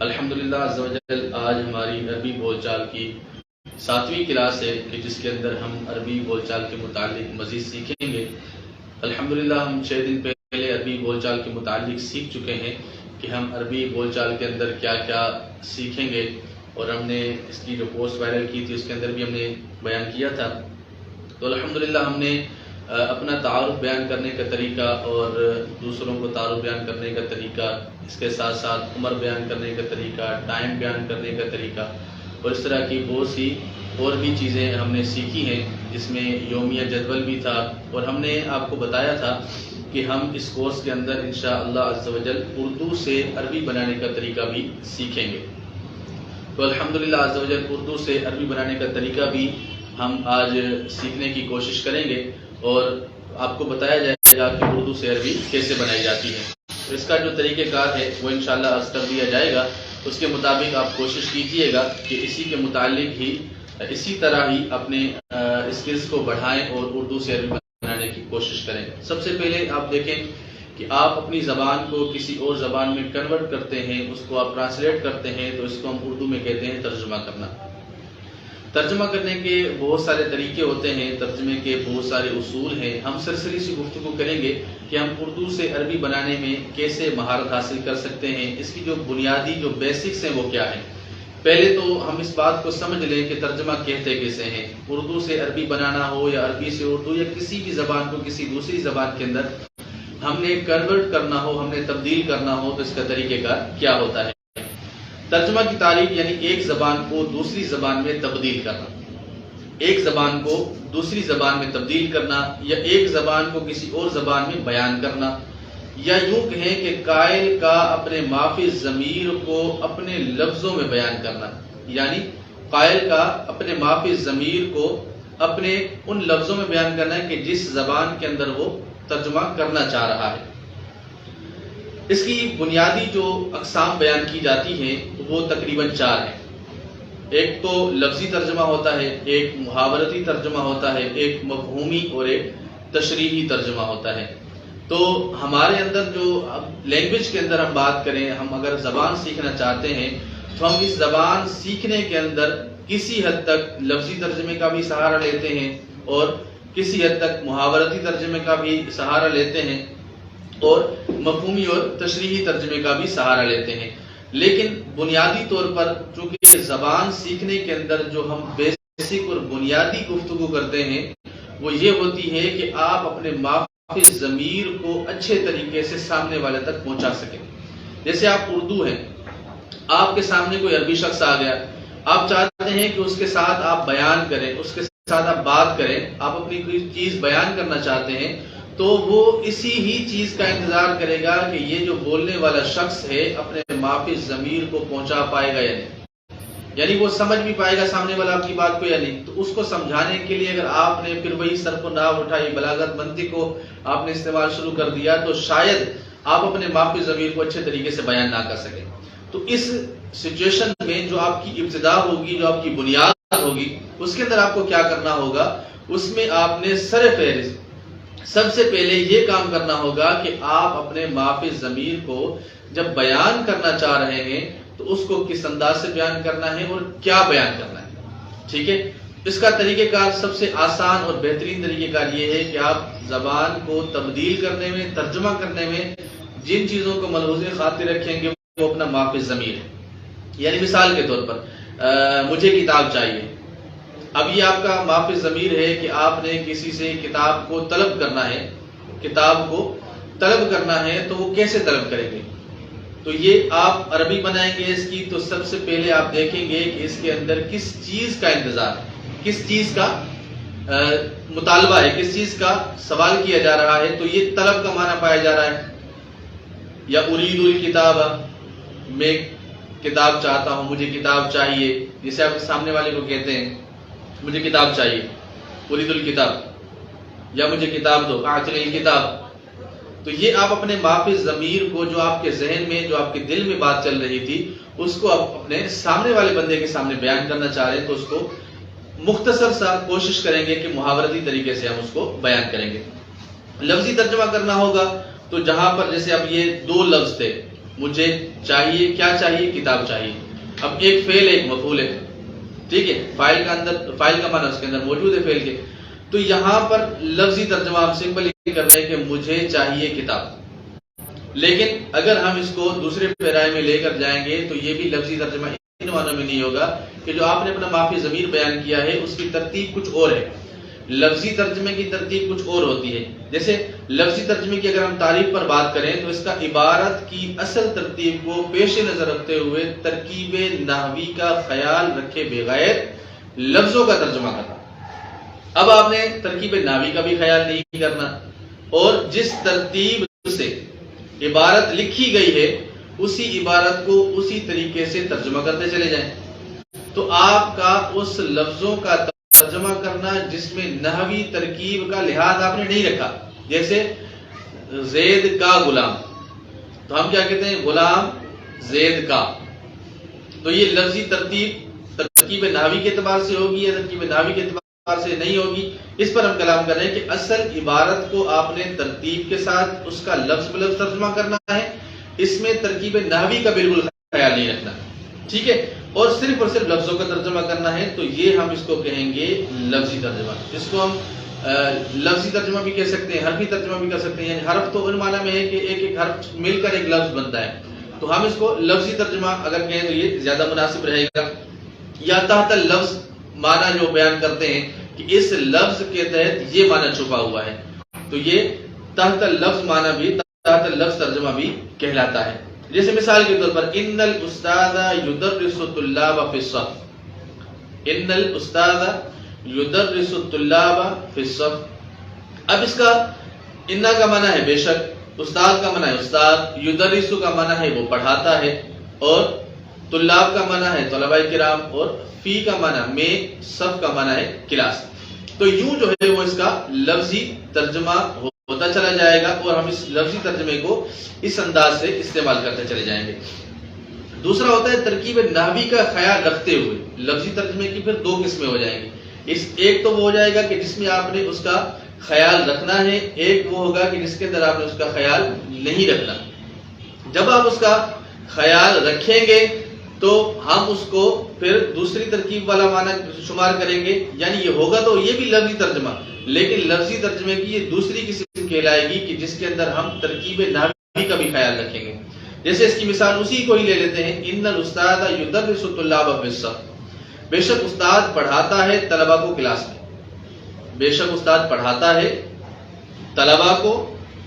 الحمدللہ عز و جل آج ہماری عربی بول چال کی 7ویں کلاس ہے کہ جس کے اندر ہم عربی بول چال کے متعلق مزید سیکھیں گے۔ الحمدللہ ہم 6 دن پہلے عربی بول چال کے متعلق سیکھ چکے ہیں کہ ہم عربی بول چال کے اندر کیا کیا سیکھیں گے، اور ہم نے اس کی جو پوسٹ وائرل کی تھی اس کے اندر بھی ہم نے بیان کیا تھا۔ تو الحمدللہ ہم نے اپنا تعارف بیان کرنے کا طریقہ اور دوسروں کو تعارف بیان کرنے کا طریقہ، اس کے ساتھ ساتھ عمر بیان کرنے کا طریقہ، ٹائم بیان کرنے کا طریقہ اور اس طرح کی بہت سی اور بھی چیزیں ہم نے سیکھی ہیں، جس میں یومیہ جدول بھی تھا، اور ہم نے آپ کو بتایا تھا کہ ہم اس کورس کے اندر انشاءاللہ عز و جل اردو سے عربی بنانے کا طریقہ بھی سیکھیں گے۔ تو الحمدللہ عز و جل اردو سے عربی بنانے کا طریقہ بھی ہم آج سیکھنے کی کوشش کریں گے، اور آپ کو بتایا جائے گا کہ اردو سے عربی کیسے بنائی جاتی ہے۔ تو اس کا جو طریقہ کار ہے وہ انشاءاللہ عرض کر دیا جائے گا، اس کے مطابق آپ کوشش کیجئے گا کہ اسی کے متعلق ہی اسی طرح ہی اپنے اسکلز کو بڑھائیں اور اردو سے عربی بنانے کی کوشش کریں۔ سب سے پہلے آپ دیکھیں کہ آپ اپنی زبان کو کسی اور زبان میں کنورٹ کرتے ہیں، اس کو آپ ٹرانسلیٹ کرتے ہیں، تو اس کو ہم اردو میں کہتے ہیں ترجمہ کرنا۔ ترجمہ کرنے کے بہت سارے طریقے ہوتے ہیں، ترجمے کے بہت سارے اصول ہیں۔ ہم سرسری سی گفتگو کریں گے کہ ہم اردو سے عربی بنانے میں کیسے مہارت حاصل کر سکتے ہیں، اس کی جو بنیادی جو بیسکس ہیں وہ کیا ہیں۔ پہلے تو ہم اس بات کو سمجھ لیں کہ ترجمہ کہتے کیسے ہیں۔ اردو سے عربی بنانا ہو یا عربی سے اردو یا کسی بھی زبان کو کسی دوسری زبان کے اندر ہم نے کنورٹ کرنا ہو، ہم نے تبدیل کرنا ہو، تو اس کا طریقہ کار کیا ہوتا ہے۔ ترجمہ کی تعریف یعنی ایک زبان کو دوسری زبان میں تبدیل کرنا، ایک زبان کو دوسری زبان میں تبدیل کرنا، یا ایک زبان کو کسی اور زبان میں بیان کرنا، یا یوں کہیں کہ قائل کا اپنے مافی ضمیر کو اپنے لفظوں میں بیان کرنا، یعنی قائل کا اپنے مافی ضمیر کو اپنے ان لفظوں میں بیان کرنا ہے کہ جس زبان کے اندر وہ ترجمہ کرنا چاہ رہا ہے۔ اس کی بنیادی جو اقسام بیان کی جاتی ہیں وہ تقریباً 4 ہیں۔ ایک تو لفظی ترجمہ ہوتا ہے، ایک محاورتی ترجمہ ہوتا ہے، ایک مفہومی اور ایک تشریحی ترجمہ ہوتا ہے۔ تو ہمارے اندر جو لینگویج کے اندر ہم بات کریں، ہم اگر زبان سیکھنا چاہتے ہیں تو ہم اس زبان سیکھنے کے اندر کسی حد تک لفظی ترجمے کا بھی سہارا لیتے ہیں اور کسی حد تک محاورتی ترجمے کا بھی سہارا لیتے ہیں اور مفہومی اور تشریحی ترجمے کا بھی سہارا لیتے ہیں۔ لیکن بنیادی طور پر چونکہ زبان سیکھنے کے اندر جو ہم بیسک اور بنیادی گفتگو کرتے ہیں وہ یہ ہوتی ہے کہ آپ اپنے مافی ضمیر کو اچھے طریقے سے سامنے والے تک پہنچا سکیں۔ جیسے آپ اردو ہیں، آپ کے سامنے کوئی عربی شخص آ گیا، آپ چاہتے ہیں کہ اس کے ساتھ آپ بیان کریں، اس کے ساتھ آپ بات کریں، آپ اپنی کوئی چیز بیان کرنا چاہتے ہیں، تو وہ اسی ہی چیز کا انتظار کرے گا کہ یہ جو بولنے والا شخص ہے اپنے مافی ضمیر کو پہنچا پائے گا یا نہیں، یعنی وہ سمجھ بھی پائے گا سامنے والا آپ کی بات کو یا نہیں۔ تو اس کو سمجھانے کے لیے اگر آپ نے پھر وہی صرف و نحو اٹھائی، بلاغت منطق کو آپ نے استعمال شروع کر دیا، تو شاید آپ اپنے مافی ضمیر کو اچھے طریقے سے بیان نہ کر سکیں۔ تو اس سچویشن میں جو آپ کی ابتدا ہوگی، جو آپ کی بنیاد ہوگی، اس کے اندر آپ کو کیا کرنا ہوگا، اس میں آپ نے سرفہرست سب سے پہلے یہ کام کرنا ہوگا کہ آپ اپنے مافی ضمیر کو جب بیان کرنا چاہ رہے ہیں تو اس کو کس انداز سے بیان کرنا ہے اور کیا بیان کرنا ہے۔ ٹھیک ہے، اس کا طریقہ کار سب سے آسان اور بہترین طریقہ کار یہ ہے کہ آپ زبان کو تبدیل کرنے میں، ترجمہ کرنے میں جن چیزوں کو ملحوظ خاطر رکھیں گے وہ اپنا مافی ضمیر ہے۔ یعنی مثال کے طور پر مجھے کتاب چاہیے، اب یہ آپ کا مافی ضمیر ہے کہ آپ نے کسی سے کتاب کو طلب کرنا ہے، کتاب کو طلب کرنا ہے، تو وہ کیسے طلب کریں گے؟ تو یہ آپ عربی بنائیں گے اس کی، تو سب سے پہلے آپ دیکھیں گے کہ اس کے اندر کس چیز کا انتظار ہے، کس چیز کا مطالبہ ہے، کس چیز کا سوال کیا جا رہا ہے، تو یہ طلب کا معنی پایا جا رہا ہے۔ یا ارید الکتاب، میں کتاب چاہتا ہوں، مجھے کتاب چاہیے، جسے آپ سامنے والے کو کہتے ہیں مجھے کتاب چاہیے، ارید الکتاب، یا مجھے کتاب دو، اعطنی الکتاب۔ تو یہ آپ اپنے مافی ضمیر کو جو آپ کے ذہن میں، جو آپ کے دل میں بات چل رہی تھی، اس کو آپ اپنے سامنے والے بندے کے سامنے بیان کرنا چاہ رہے ہیں، تو اس کو مختصر سا کوشش کریں گے کہ محاورتی طریقے سے ہم اس کو بیان کریں گے۔ لفظی ترجمہ کرنا ہوگا تو جہاں پر جیسے اب یہ 2 لفظ تھے، مجھے چاہیے، کیا چاہیے؟ کتاب چاہیے۔ اب ایک فعل ایک مفعول ہے، ٹھیک ہے، فاعل کا معنی اس کے اندر موجود ہے فعل کے، تو یہاں پر لفظی ترجمہ ہم سمپل یہ کر رہے ہیں کہ مجھے چاہیے کتاب۔ لیکن اگر ہم اس کو دوسرے پیرائے میں لے کر جائیں گے تو یہ بھی لفظی ترجمہ ان معنوں میں نہیں ہوگا کہ جو آپ نے اپنا مافی ضمیر بیان کیا ہے اس کی ترتیب کچھ اور ہے، لفظی ترجمے کی ترتیب کچھ اور ہوتی ہے۔ جیسے لفظی ترجمے کی اگر ہم تعریف پر بات کریں تو اس کا عبارت کی اصل ترتیب کو پیش نظر رکھتے ہوئے ترکیب نحوی کا خیال رکھے بغیر لفظوں کا ترجمہ کرنا۔ اب آپ نے ترکیب نحوی کا بھی خیال نہیں کرنا، اور جس ترتیب سے عبارت لکھی گئی ہے اسی عبارت کو اسی طریقے سے ترجمہ کرتے چلے جائیں، تو آپ کا اس لفظوں کا ترجمہ کرنا جس میں نحوی ترکیب کا لحاظ آپ نے نہیں رکھا، جیسے زید کا غلام، تو ہم کیا کہتے ہیں؟ غلام زید کا، تو یہ لفظی ترکیب نحوی کے اعتبار سے ہوگی یا ترکیب نحوی کے اعتبار سے نہیں ہوگی، اس پر ہم کلام کر رہے ہیں کہ اصل عبارت کو آپ نے ترتیب کے ساتھ اس کا لفظ بلفظ ترجمہ کرنا ہے، اس میں ترکیب نحوی کا بالکل خیال نہیں رکھنا، ٹھیک ہے، اور صرف لفظوں کا ترجمہ کرنا ہے، تو یہ ہم اس کو کہیں گے لفظی ترجمہ، جس کو ہم لفظی ترجمہ بھی کہہ سکتے ہیں، حرفی ترجمہ بھی کر سکتے ہیں، یعنی حرف تو ان معنی میں ہے کہ ایک ایک حرف مل کر ایک لفظ بنتا ہے، تو ہم اس کو لفظی ترجمہ اگر کہیں تو یہ زیادہ مناسب رہے گا۔ یا تحت لفظ معنی جو بیان کرتے ہیں کہ اس لفظ کے تحت یہ معنی چھپا ہوا ہے، تو یہ تحت لفظ معنی بھی تحت لفظ ترجمہ بھی کہلاتا ہے۔ جیسے مثال کے طور پر ان الاستاذ یدرس الطلاب فی الصف، ان الاستاذ یدرس الطلاب فی الصف، اب اس کا ان کا معنی ہے بے شک، استاد کا معنی ہے استاد، یدرس کا معنی ہے وہ پڑھاتا ہے، اور طلاب کا معنی ہے طلباء کرام، اور فی کا معنی میں، صف کا معنی ہے کلاس، تو یوں جو ہے وہ اس کا لفظی ترجمہ ہوتا چلا جائے گا، اور ہم اس لفظی ترجمے کو اس انداز سے استعمال کرتے چلے جائیں گے۔ دوسرا ہوتا ہے ترکیب نحوی کا خیال رکھتے ہوئے، لفظی ترجمے کی پھر دو قسمیں ہو جائیں گی، ایک تو وہ ہو جائے گا کہ جس میں آپ نے اس کا خیال رکھنا ہے، ایک وہ ہوگا کہ جس کے اندر آپ نے اس کا خیال نہیں رکھنا۔ جب آپ اس کا خیال رکھیں گے تو ہم اس کو پھر دوسری ترکیب والا معنی شمار کریں گے، یعنی یہ ہوگا تو یہ بھی لفظی ترجمہ، لیکن لفظی ترجمے کی یہ دوسری قسم کہلائے گی کہ جس کے اندر ہم ترکیب نحوی کا بھی خیال رکھیں گے۔ جیسے اس کی مثال اسی کو ہی لے لیتے ہیں، ان الاستاذ یدرس الطلاب فی الصف، بے شک استاد پڑھاتا ہے طلباء کو کلاس میں، بے شک استاد پڑھاتا ہے طلباء کو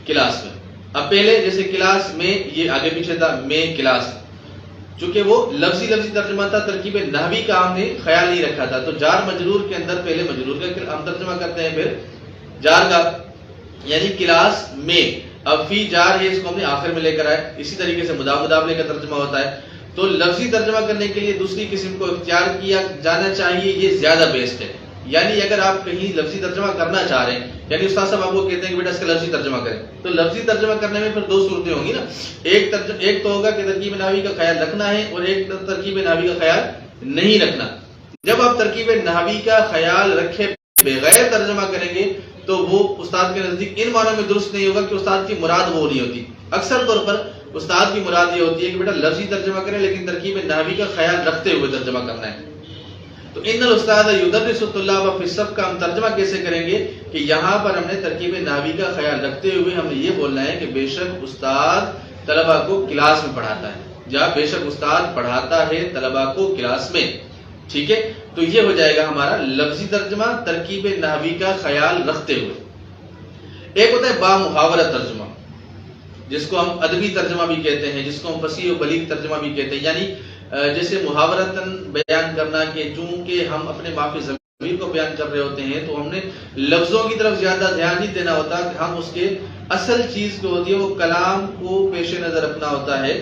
کلاس میں۔ اب پہلے جیسے کلاس میں، یہ آگے پیچھے تھا میں کلاس، چونکہ وہ لفظی ترجمہ تھا، ترکیب نحوی کا ہم نے خیال نہیں رکھا تھا، تو جار مجرور کے اندر پہلے مجرور کا ہم ترجمہ کرتے ہیں، پھر جار کا، یعنی کلاس میں، اب فی جار ہے، اس کو ہم نے آخر میں لے کر آئے، اسی طریقے سے مضاف مضاف کا ترجمہ ہوتا ہے، تو لفظی ترجمہ کرنے کے لیے دوسری قسم کو اختیار کیا جانا چاہیے، یہ زیادہ بیسٹ ہے۔ یعنی اگر آپ کہیں لفظی ترجمہ کرنا چاہ رہے ہیں، یعنی استاد صاحب آپ کو کہتے ہیں کہ بیٹا اس کا لفظی ترجمہ کریں، تو لفظی ترجمہ کرنے میں پھر دو صورتیں ہوں گی نا، ایک تو ہوگا کہ ترکیب نحوی کا خیال رکھنا ہے، اور ایک ترکیب نحوی کا خیال نہیں رکھنا۔ جب آپ ترکیب نحوی کا خیال رکھے بغیر ترجمہ کریں گے تو وہ استاد کے نزدیک ان معنوں میں درست نہیں ہوگا کہ استاد کی مراد وہ نہیں ہوتی۔ اکثر طور پر استاد کی مراد یہ ہوتی ہے کہ بیٹا لفظی ترجمہ کریں لیکن ترکیب نحوی کا خیال رکھتے ہوئے ترجمہ کرنا ہے۔ تو ان الاستاذ یدرس الطلاب فی الصف کا ہم ترجمہ کیسے کریں گے کہ یہاں پر ہم نے ترکیب نحوی کا خیال رکھتے ہوئے ہم نے یہ بولنا ہے کہ بے شک استاد طلباء کو کلاس میں پڑھاتا ہے، یا بے شک استاد پڑھاتا ہے طلباء کو کلاس میں، ٹھیک ہے، تو یہ ہو جائے گا ہمارا لفظی ترجمہ ترکیب نحوی کا خیال رکھتے ہوئے۔ ایک ہوتا ہے با محاورت ترجمہ، جس کو ہم ادبی ترجمہ بھی کہتے ہیں، جس کو ہم فصیح و بلیغ ترجمہ بھی کہتے ہیں، یعنی جیسے محاورتاً بیان کرنا کہ چونکہ ہم اپنے مافی ضمیر کو بیان کر رہے ہوتے ہیں تو ہم نے لفظوں کی طرف زیادہ دھیان نہیں دینا ہوتا، کہ ہم اس کے اصل چیز جو ہوتی ہے وہ کلام کو پیش نظر رکھنا ہوتا ہے۔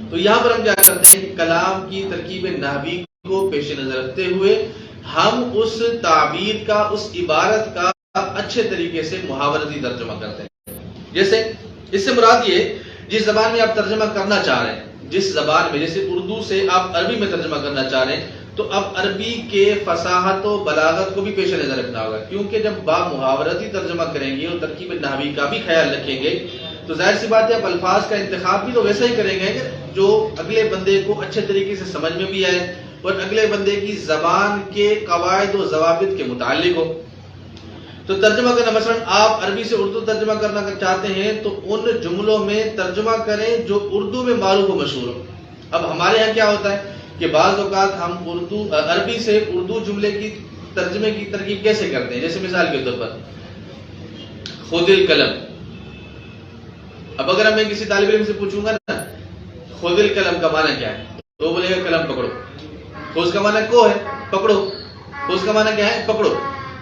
تو یہاں پر ہم کیا کرتے ہیں کہ کلام کی ترکیب نحوی کو پیش نظر رکھتے ہوئے ہم اس تعبیر کا، اس عبارت کا اچھے طریقے سے محاورتی ترجمہ کرتے ہیں۔ جیسے اس سے مراد یہ جس زبان میں آپ ترجمہ کرنا چاہ رہے ہیں، جس زبان میں، جیسے اردو سے آپ عربی میں ترجمہ کرنا چاہ رہے ہیں تو اب عربی کے فصاحت و بلاغت کو بھی پیش نظر رکھنا ہوگا، کیونکہ جب با محاورتی ترجمہ کریں گے اور ترکیب نحوی کا بھی خیال رکھیں گے تو ظاہر سی بات ہے اب الفاظ کا انتخاب بھی تو ویسا ہی کریں گے جو اگلے بندے کو اچھے طریقے سے سمجھ میں بھی آئے اور اگلے بندے کی زبان کے قواعد و ضوابط کے متعلق ہو. تو ترجمہ کرنا، مثلا آپ عربی سے اردو ترجمہ کرنا چاہتے ہیں تو ان جملوں میں ترجمہ کریں جو اردو میں معروف و مشہور ہو. اب ہمارے یہاں کیا ہوتا ہے کہ بعض اوقات ہم عربی سے اردو جملے کی ترجمے کی ترکیب کیسے کرتے ہیں، جیسے مثال کے طور پر خذ القلم. اب اگر میں کسی طالب علم سے پوچھوں گا نا خذ القلم کا معنی کیا ہے تو وہ بولے گا قلم پکڑو. خذ کا معنی کو ہے پکڑو، خذ کا معنی کیا ہے پکڑو.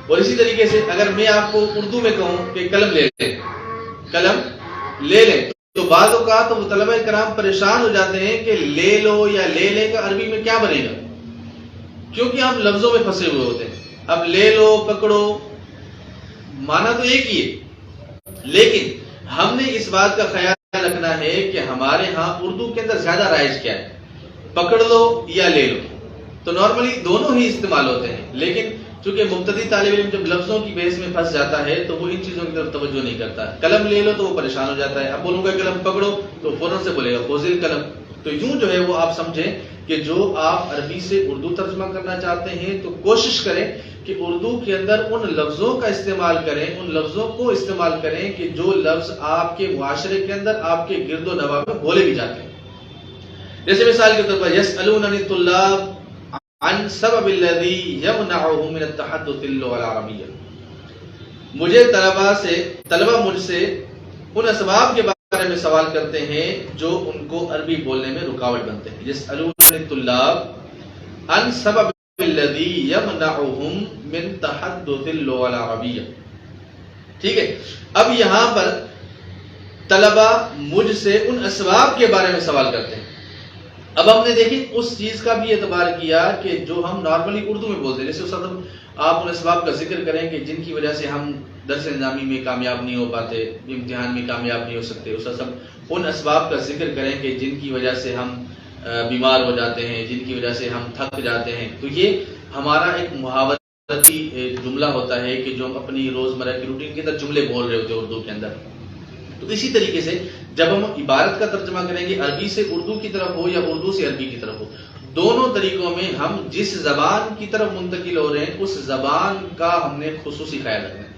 اور اسی طریقے سے اگر میں آپ کو اردو میں کہوں کہ قلم لے لیں، قلم لے لیں، تو بعض اوقات وہ طلبہ کرام پریشان ہو جاتے ہیں کہ لے لو یا لے لے کا عربی میں کیا بنے گا، کیونکہ ہم لفظوں میں پھنسے ہوئے ہوتے ہیں. اب لے لو پکڑو معنی تو ایک ہی ہے، لیکن ہم نے اس بات کا خیال رکھنا ہے کہ ہمارے ہاں اردو کے اندر زیادہ رائج کیا ہے، پکڑ لو یا لے لو. تو نارملی دونوں ہی استعمال ہوتے ہیں، لیکن چونکہ مبتدی طالب علم جب لفظوں کی بحث میں پھنس جاتا ہے تو وہ ان چیزوں کی طرف توجہ نہیں کرتا. قلم لے لو تو وہ پریشان ہو جاتا ہے. اب بولوں گا قلم پکڑو تو فوراً سے بولے گا خذ القلم. تو یوں جو ہے وہ آپ سمجھیں کہ جو آپ عربی سے اردو ترجمہ کرنا چاہتے ہیں تو کوشش کریں کہ اردو کے اندر ان لفظوں کا استعمال کریں، ان لفظوں کو استعمال کریں کہ جو لفظ آپ کے معاشرے کے اندر آپ کے گرد و نواح میں بولے بھی جاتے ہیں. جیسے مثال کے طور پر یسألوننی الطلاب عن سبب الذی یمنعهم من التحدث اللغة العربیہ. مجھے طلبہ مجھ سے ان اسباب کے بارے میں سوال کرتے ہیں جو ان کو عربی بولنے میں رکاوٹ بنتے ہیں. یسألوننی الطلاب عن سبب الذی یمنعهم من تحدث اللغة العربیہ. ٹھیک ہے، اب یہاں پر طلبہ مجھ سے ان اسباب کے بارے میں سوال کرتے ہیں. اب ہم نے دیکھی اس چیز کا بھی اعتبار کیا کہ جو ہم نارملی اردو میں بولتے ہیں، جیسے آپ ان اسباب کا ذکر کریں کہ جن کی وجہ سے ہم درس نظامی میں کامیاب نہیں ہو پاتے، امتحان میں کامیاب نہیں ہو سکتے، اس سب ان اسباب کا ذکر کریں کہ جن کی وجہ سے ہم بیمار ہو جاتے ہیں، جن کی وجہ سے ہم تھک جاتے ہیں. تو یہ ہمارا ایک محاورتی جملہ ہوتا ہے کہ جو ہم اپنی روزمرہ کی روٹین کے اندر جملے بول رہے ہوتے ہیں اردو کے اندر. تو اسی طریقے سے جب ہم عبارت کا ترجمہ کریں گے عربی سے اردو کی طرف ہو یا اردو سے عربی کی طرف ہو، دونوں طریقوں میں ہم جس زبان کی طرف منتقل ہو رہے ہیں اس زبان کا ہم نے خصوصی خیال رکھنا ہے.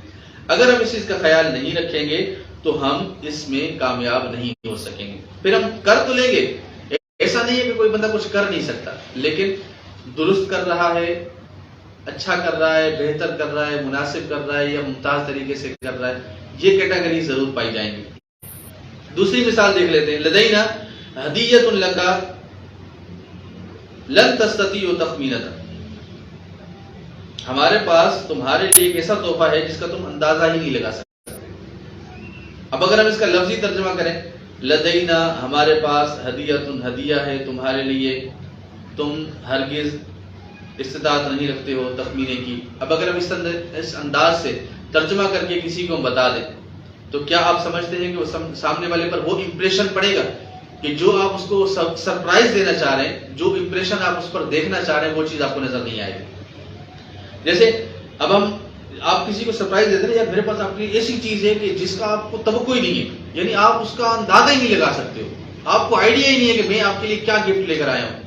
اگر ہم اس چیز کا خیال نہیں رکھیں گے تو ہم اس میں کامیاب نہیں ہو سکیں گے. پھر ہم کر تو لیں گے، ایسا نہیں ہے کہ کوئی بندہ کچھ کر نہیں سکتا، لیکن درست کر رہا ہے، اچھا کر رہا ہے، بہتر کر رہا ہے، مناسب کر رہا ہے یا ممتاز طریقے سے کر رہا ہے، یہ کیٹیگری ضرور پائی جائیں گی. دوسری مثال دیکھ لیتے ہیں. لدینا ہدیۃ لک لن تستطیع تخمینتہ. ہمارے پاس تمہارے لیے ایک ایسا تحفہ ہے جس کا تم اندازہ ہی نہیں لگا سکتے. اب اگر ہم اس کا لفظی ترجمہ کریں، لدینا ہمارے پاس ہدیۃ ہدیہ ہے تمہارے لیے، تم ہرگز استطاعت نہیں رکھتے ہو تخمینے کی. اب اگر ہم اس انداز سے ترجمہ کر کے کسی کو بتا دیں تو کیا آپ سمجھتے ہیں کہ وہ سامنے والے پر وہ امپریشن پڑے گا کہ جو آپ اس کو سرپرائز دینا چاہ رہے ہیں، جو امپریشن آپ اس پر دیکھنا چاہ رہے ہیں وہ چیز آپ کو نظر نہیں آئے گی. جیسے اب آپ کسی کو سرپرائز دیتے ہیں، یا میرے پاس آپ کے لیے ایسی چیز ہے کہ جس کا آپ کو توقع ہی نہیں ہے، یعنی آپ اس کا اندازہ ہی نہیں لگا سکتے ہو، آپ کو آئیڈیا ہی نہیں ہے کہ میں آپ کے لیے کیا گفٹ لے کر آیا ہوں،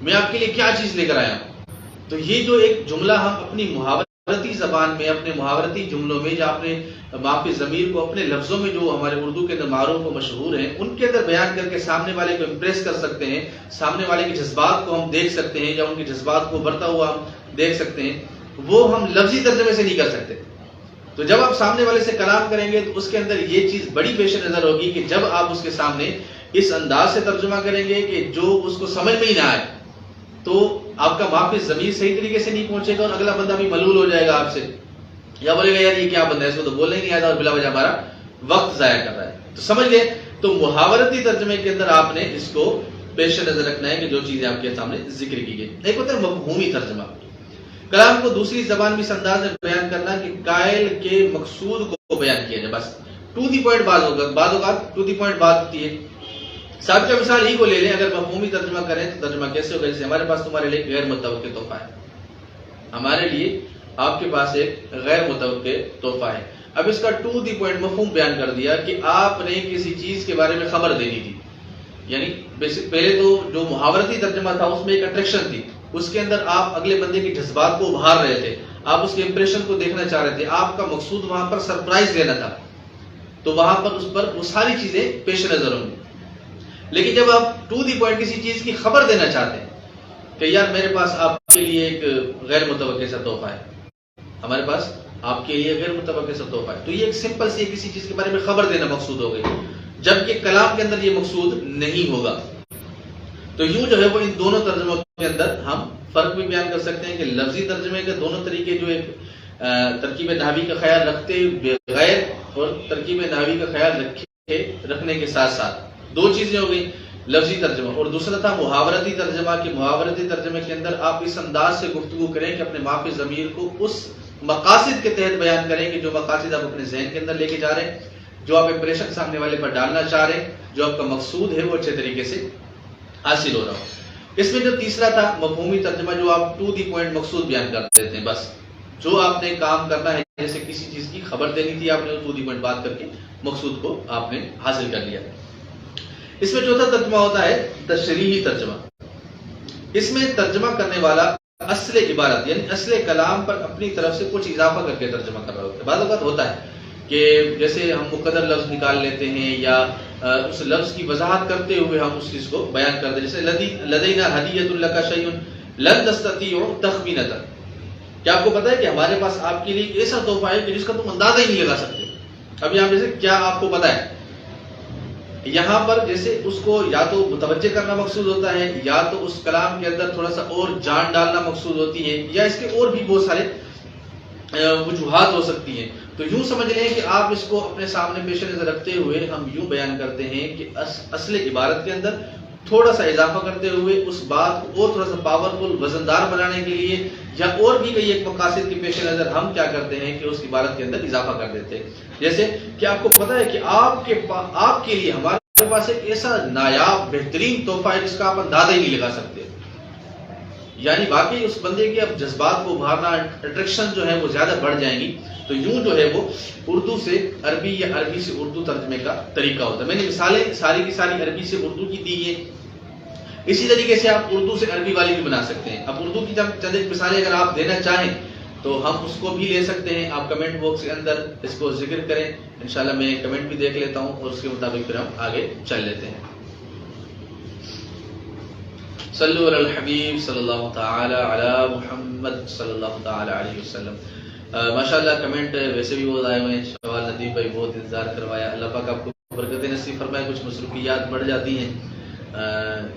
میں آپ کے لیے کیا چیز لے کر آیا ہوں. تو یہ جو ایک جملہ ہم اپنی محاورتی زبان میں، اپنے محاورتی جملوں میں، یا اپنے معافی ضمیر کو اپنے لفظوں میں جو ہمارے اردو کے اندر معروف و مشہور ہیں ان کے اندر بیان کر کے سامنے والے کو امپریس کر سکتے ہیں، سامنے والے کے جذبات کو ہم دیکھ سکتے ہیں یا ان کے جذبات کو بڑھتا ہوا ہم دیکھ سکتے ہیں، وہ ہم لفظی ترجمے سے نہیں کر سکتے. تو جب آپ سامنے والے سے کلام کریں گے تو اس کے اندر یہ چیز بڑی پیش نظر ہوگی کہ جب آپ اس کے سامنے اس انداز سے ترجمہ کریں گے کہ جو اس کو سمجھ میں ہی نہ آئے تو آپ کا معافی ضمیر صحیح طریقے سے نہیں پہنچے گا اور اگلا بندہ بھی ملول ہو جائے گا آپ سے، یا بولے گا یار یہ کیا بندہ ہے، اس کو تو بولنے ہی نہیں آتا اور بلا وجہ ہمارا وقت ضائع کر رہا ہے. تو سمجھ گئے. تو محاورتی ترجمے کے اندر آپ نے اس کو پیش نظر رکھنا ہے کہ جو چیزیں آپ کے سامنے ذکر کی گئی. ایک ہوتا ہے مفہومی ترجمہ، کلام کو دوسری زبان میں اس انداز میں بیان کرنا کہ قائل کے مقصود کو بیان کیا جائے، بس ٹو دی پوائنٹ. بعض اوقات ٹو دی پوائنٹ بات ہوتی ہے. سابقہ مثال ہی کو لے لیں، اگر مفہومی ترجمہ کریں تو ترجمہ کیسے ہوگا؟ جیسے ہمارے پاس تمہارے لیے غیر متوقع تحفہ ہے، ہمارے لیے آپ کے پاس ایک غیر متوقع تحفہ ہے. اب اس کا ٹو دی پوائنٹ مفہوم بیان کر دیا کہ آپ نے کسی چیز کے بارے میں خبر دینی تھی. یعنی پہلے تو جو محاورتی ترجمہ تھا اس میں ایک اٹریکشن تھی، اس کے اندر آپ اگلے بندے کی جذبات کو ابھار رہے تھے، آپ اس کے امپریشن کو دیکھنا چاہ رہے تھے، آپ کا مقصود وہاں پر سرپرائز دینا تھا، تو وہاں پر اس پر وہ ساری چیزیں پیش نظر ہوں گی. لیکن جب آپ ٹو دی پوائنٹ کسی چیز کی خبر دینا چاہتے ہیں کہ یار میرے پاس آپ کے لیے ایک غیر متوقع سا تحفہ ہے، ہمارے پاس آپ کے لیے غیر متوقع سا تحفہ ہے، تو یہ ایک سمپل سی کسی چیز کے بارے میں خبر دینا مقصود ہو گئی، جبکہ کلام کے اندر یہ مقصود نہیں ہوگا. تو یوں جو ہے وہ ان دونوں ترجموں کے اندر ہم فرق بھی بیان کر سکتے ہیں کہ لفظی ترجمے کے دونوں طریقے، جو ایک ترکیب نحوی کا خیال رکھتے بغیر اور ترکیب نحوی کا خیال رکھنے کے ساتھ ساتھ، دو چیزیں ہو گئی، لفظی ترجمہ، اور دوسرا تھا محاورتی ترجمہ، کہ محاورتی ترجمے کے اندر آپ اس انداز سے گفتگو کریں کہ اپنے مافی ضمیر کو اس مقاصد کے تحت بیان کریں کہ جو مقاصد آپ اپنے ذہن کے اندر لے کے جا رہے ہیں، جو آپ امپریشن سامنے والے پر ڈالنا چاہ رہے ہیں، جو آپ کا مقصود ہے وہ اچھے طریقے سے حاصل ہو رہا ہو. اس میں جو تیسرا تھا مفہومی ترجمہ، جو آپ ٹو دی پوائنٹ مقصود بیان کر دیتے ہیں، بس جو آپ نے کام کرنا ہے، جیسے کسی چیز کی خبر دینی تھی، آپ نے ٹو دی پوائنٹ بات کر کے مقصود کو آپ نے حاصل کر لیا. اس میں چوتھا ترجمہ ہوتا ہے تشریحی ترجمہ. اس میں ترجمہ کرنے والا اصل عبارت یعنی اصل کلام پر اپنی طرف سے کچھ اضافہ کر کے ترجمہ کر رہا ہوتا ہے. بعض اوقات ہوتا ہے کہ جیسے ہم مقدر لفظ نکال لیتے ہیں یا اس لفظ کی وضاحت کرتے ہوئے ہم اس چیز کو بیان کرتے ہیں، جیسے لدینا ہدیۃ لک شیء لن تستطیع تخمینۃ. کیا آپ کو پتا ہے کہ ہمارے پاس آپ کے لیے ایسا تحفہ ہے کہ جس کا تم اندازہ ہی نہیں لگا سکتے. اب یہاں جیسے کیا آپ کو پتا ہے، یہاں پر جیسے اس کو یا تو متوجہ کرنا مقصود ہوتا ہے، یا تو اس کلام کے اندر تھوڑا سا اور جان ڈالنا مقصود ہوتی ہے، یا اس کے اور بھی بہت سارے وجوہات ہو سکتی ہیں. تو یوں سمجھ لیں کہ آپ اس کو اپنے سامنے پیش نظر رکھتے ہوئے ہم یوں بیان کرتے ہیں کہ اصل عبارت کے اندر تھوڑا سا اضافہ کرتے ہوئے اس بات کو اور تھوڑا سا پاورفل وزندار بنانے کے لیے یا اور بھی کئی ایک مقاصد کے پیش نظر ہم کیا کرتے ہیں کہ اس عبارت کے اندر اضافہ کر دیتے ہیں. جیسے کہ آپ کو پتا ہے کہ آپ کے لیے ہمارے پاس ایک ایسا نایاب بہترین تحفہ ہے جس کا آپ اندازہ ہی نہیں لگا سکتے. یعنی واقعی اس بندے کے اب جذبات کو ابھارنا، اٹریکشن جو ہے وہ زیادہ بڑھ جائیں گی. تو یوں جو ہے وہ اردو سے عربی یا عربی سے اردو ترجمے کا طریقہ ہوتا ہے. میں نے مثالیں ساری کی ساری عربی سے اردو کی دی ہیں، اسی طریقے سے آپ اردو سے عربی والی بھی بنا سکتے ہیں. اب اردو کی چند ایک مثالیں اگر آپ دینا چاہیں تو ہم اس کو بھی لے سکتے ہیں. آپ کمنٹ باکس کے اندر اس کو ذکر کریں، انشاءاللہ میں کمنٹ بھی دیکھ لیتا ہوں اور اس کے مطابق پھر ہم آگے چل لیتے ہیں. صلو علی الحبیب صلی اللہ تعالی علی محمد صلی اللہ تعالی علیہ وسلم. ماشاءاللہ کمنٹ ویسے بھی بہت آئے ہوئے ہیں. شوال ندیم بھائی بہت انتظار کروایا. اللہ پاک آپ کو برکت نصیب فرمائے. کچھ مصروفیات بڑھ جاتی ہیں.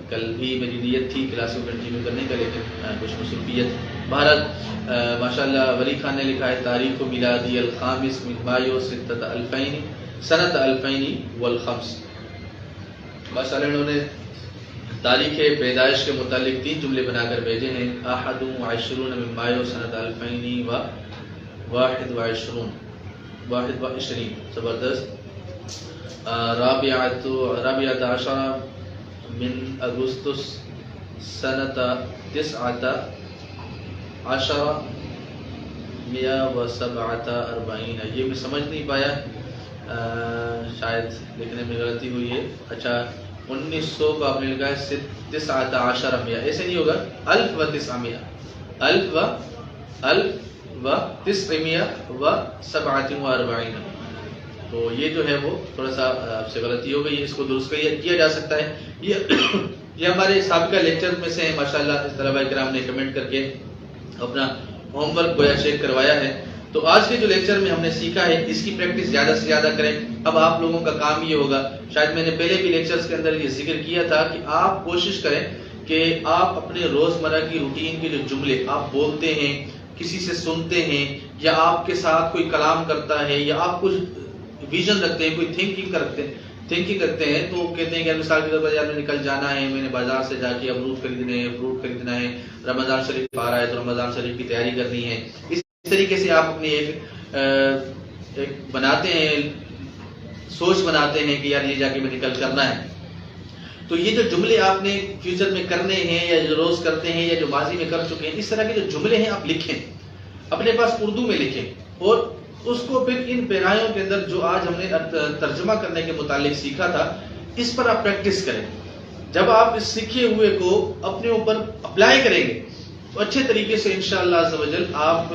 کل بھی میری نیت تھی کلاس کو کنٹینیو کرنے کا، لیکن کچھ مصروفیت. بہرحال ماشاءاللہ ولی خان نے لکھا ہے تاریخ میلادی الخامس من مایو ستۃ الفین سنۃ الفین والخمس. ماشاءاللہ انہوں نے تاریخ پیدائش کے متعلق 3 جملے بنا کر بھیجے ہیں. 21 من مایو سنۃ الفین و 21 زبردست. رابعۃ عشر من اگستس سنۃ 1947. یہ میں سمجھ نہیں پایا، شاید لکھنے میں غلطی ہوئی ہے. اچھا 1900 کو آپ نے لکھا ہے 19 ایسے نہیں ہوگا، 1900 1947. تو یہ جو ہے وہ تھوڑا سا آپ سے غلطی ہو گئی ہے، اس کو درست کیا جا سکتا ہے. یہ ہمارے سابقہ لیکچر میں سے ہیں. ماشاءاللہ اس طلباء کرام نے کمنٹ کر کے اپنا ہوم ورک گویا چیک کروایا ہے. تو آج کے جو لیکچر میں ہم نے سیکھا ہے اس کی پریکٹس زیادہ سے زیادہ کریں. اب آپ لوگوں کا کام یہ ہوگا، شاید میں نے پہلے بھی لیکچرز کے اندر یہ ذکر کیا تھا کہ آپ کوشش کریں کہ آپ اپنے روزمرہ کی روٹین کے جو جملے آپ بولتے ہیں، کسی سے سنتے ہیں، یا آپ کے ساتھ کوئی کلام کرتا ہے، یا آپ کچھ ویژن رکھتے ہیں، کوئی تھنکنگ کرتے ہیں، تو کہتے ہیں کہ مثال کے طور پر یار میں نکل جانا ہے، میں نے بازار سے جا کے امرود خریدنے ہیں، فروٹ خریدنا ہے، رمضان شریف آ رہا ہے تو رمضان شریف کی تیاری کرنی ہے. اس طریقے سے آپ اپنی ایک بناتے ہیں، سوچ بناتے ہیں کہ یار یہ جا کے میں نکل کرنا ہے. تو یہ جو جملے آپ نے فیوچر میں کرنے ہیں یا جو روز کرتے ہیں یا جو ماضی میں کر چکے ہیں، اس طرح کے جو جملے ہیں آپ لکھیں، اپنے پاس اردو میں لکھیں اور اس کو پھر ان پیرایوں کے اندر جو آج ہم نے ترجمہ کرنے کے متعلق سیکھا تھا اس پر آپ پریکٹس کریں. جب آپ اس سیکھے ہوئے کو اپنے اوپر اپلائی کریں گے تو اچھے طریقے سے انشاءاللہ عز و جل آپ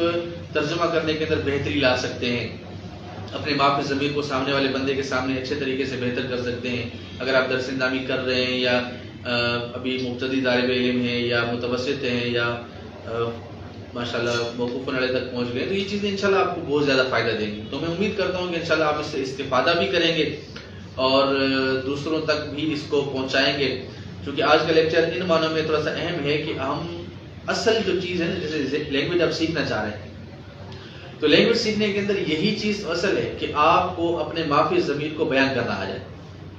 ترجمہ کرنے کے اندر بہتری لا سکتے ہیں. اپنے ماف ضمیر کو سامنے والے بندے کے سامنے اچھے طریقے سے بہتر کر سکتے ہیں. اگر آپ درس اندامی کر رہے ہیں یا ابھی مبتدی طالب علم ہیں یا متوسط ہیں یا ماشاءاللہ موقوف علیہ تک پہنچ گئے تو یہ چیزیں انشاءاللہ آپ کو بہت زیادہ فائدہ دیں گی. تو میں امید کرتا ہوں کہ انشاءاللہ آپ اس سے استفادہ بھی کریں گے اور دوسروں تک بھی اس کو پہنچائیں گے. کیونکہ آج کا لیکچر ان معنوں میں تھوڑا سا اہم ہے کہ ہم اصل جو چیز ہے نا جیسے لینگویج آپ سیکھنا چاہ رہے ہیں تو لینگویج سیکھنے کے اندر یہی چیز اصل ہے کہ آپ کو اپنے مافی ضمیر کو بیان کرنا آ جائے.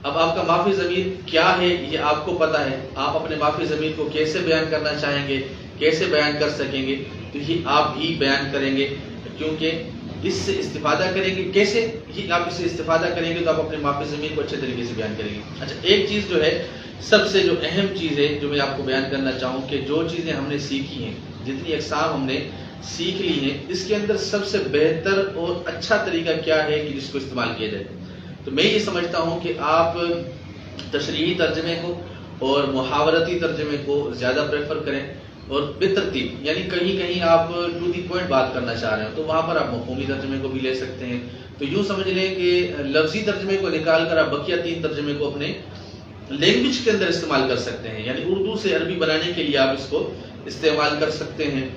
اب آپ کا مافی ضمیر کیا ہے یہ آپ کو پتا ہے. آپ اپنے مافی ضمیر کو کیسے بیان کرنا چاہیں گے, کیسے بیان کر سکیں گے, تو یہ آپ ہی بیان کریں گے کیونکہ اس سے استفادہ کریں گے. کیسے یہ آپ اس سے استفادہ کریں گے تو آپ اپنے مافی ضمیر کو اچھے طریقے سے بیان کریں گے. اچھا, ایک چیز جو ہے سب سے جو اہم چیز ہے جو میں آپ کو بیان کرنا چاہوں کہ جو چیزیں ہم نے سیکھی ہیں, جتنی اقسام ہم نے سیکھ لی ہیں, اس کے اندر سب سے بہتر اور اچھا طریقہ کیا ہے کہ جس کو استعمال کیا جائے. تو میں یہ سمجھتا ہوں کہ آپ تشریحی ترجمے کو اور محاورتی ترجمے کو زیادہ پریفر کریں اور بترتیب, یعنی کہیں کہیں آپ ٹو دی پوائنٹ بات کرنا چاہ رہے ہیں تو وہاں پر آپ مفہومی ترجمے کو بھی لے سکتے ہیں. تو یوں سمجھ لیں کہ لفظی ترجمے کو نکال کر آپ بقیہ 3 ترجمے کو اپنے لینگویج کے اندر استعمال کر سکتے ہیں. یعنی اردو سے عربی بنانے کے لیے آپ اس کو استعمال کر سکتے ہیں.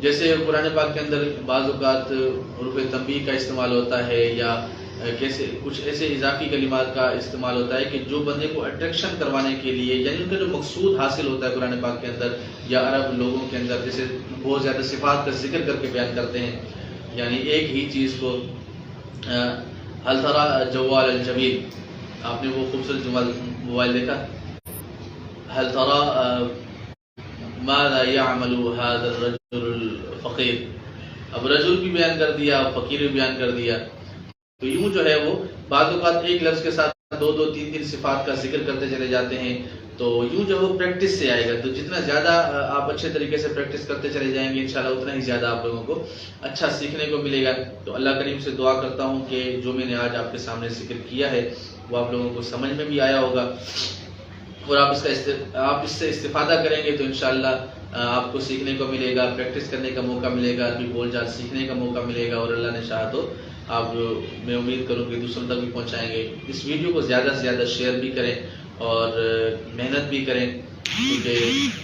جیسے قرآن پاک کے اندر بعض اوقات حروف تنبیہ کا استعمال ہوتا ہے یا کیسے کچھ ایسے اضافی کلمات کا استعمال ہوتا ہے کہ جو بندے کو اٹریکشن کروانے کے لیے, یعنی ان کا جو مقصود حاصل ہوتا ہے قرآن پاک کے اندر یا عرب لوگوں کے اندر, جیسے بہت زیادہ صفات کا ذکر کر کے بیان کرتے ہیں. یعنی ایک ہی چیز کو ہل تری جوال الجمیل, آپ نے وہ خوبصورت موبائل دیکھا, ہل تری ماذا يعمل هذا الرجل الفقیر, اب رجل بھی بیان کر دیا, فقیر بھی بیان کر دیا. تو یوں جو ہے وہ بعض اوقات ایک لفظ کے ساتھ 2-3 صفات کا ذکر کرتے چلے جاتے ہیں. تو یوں جو وہ پریکٹس سے آئے گا. تو جتنا زیادہ آپ اچھے طریقے سے پریکٹس کرتے چلے جائیں گے انشاءاللہ اتنا ہی زیادہ آپ لوگوں کو اچھا سیکھنے کو ملے گا. تو اللہ کریم سے دعا کرتا ہوں کہ جو میں نے آج آپ کے سامنے ذکر کیا ہے وہ آپ لوگوں کو سمجھ میں بھی آیا ہوگا اور آپ اس سے استفادہ کریں گے تو انشاءاللہ آپ کو سیکھنے کو ملے گا, پریکٹس کرنے کا موقع ملے گا, عربی بول چال سیکھنے کا موقع ملے گا اور اللہ نے چاہا تو آپ میں امید کروں کہ دوسروں تک بھی پہنچائیں گے. اس ویڈیو کو زیادہ سے زیادہ شیئر بھی کریں اور محنت بھی کریں کیونکہ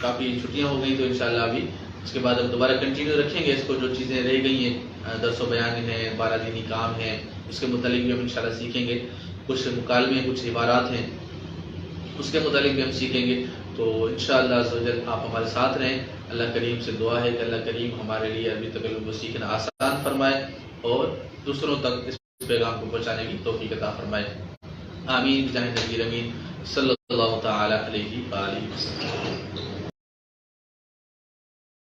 کافی چھٹیاں ہو گئی تو انشاءاللہ ابھی اس کے بعد ہم دوبارہ کنٹینیو رکھیں گے اس کو. جو چیزیں رہ گئی ہیں درس و بیان ہیں, 12 دینی کام ہیں, اس کے متعلق بھی ہم انشاءاللہ سیکھیں گے. کچھ مکالمے, کچھ عبارات ہیں اس کے متعلق بھی ہم سیکھیں گے. تو انشاءاللہ عز و جل آپ ہمارے ساتھ رہیں. اللہ کریم سے دعا ہے کہ اللہ کریم ہمارے لیے عربی تکلم کو سیکھنا آسان فرمائے اور دوسروں تک اس پیغام کو پہنچانے کی توفیق عطا فرمائے. آمین بجاہ نبی امین صلی اللہ تعالی علیہ وآلہ وسلم.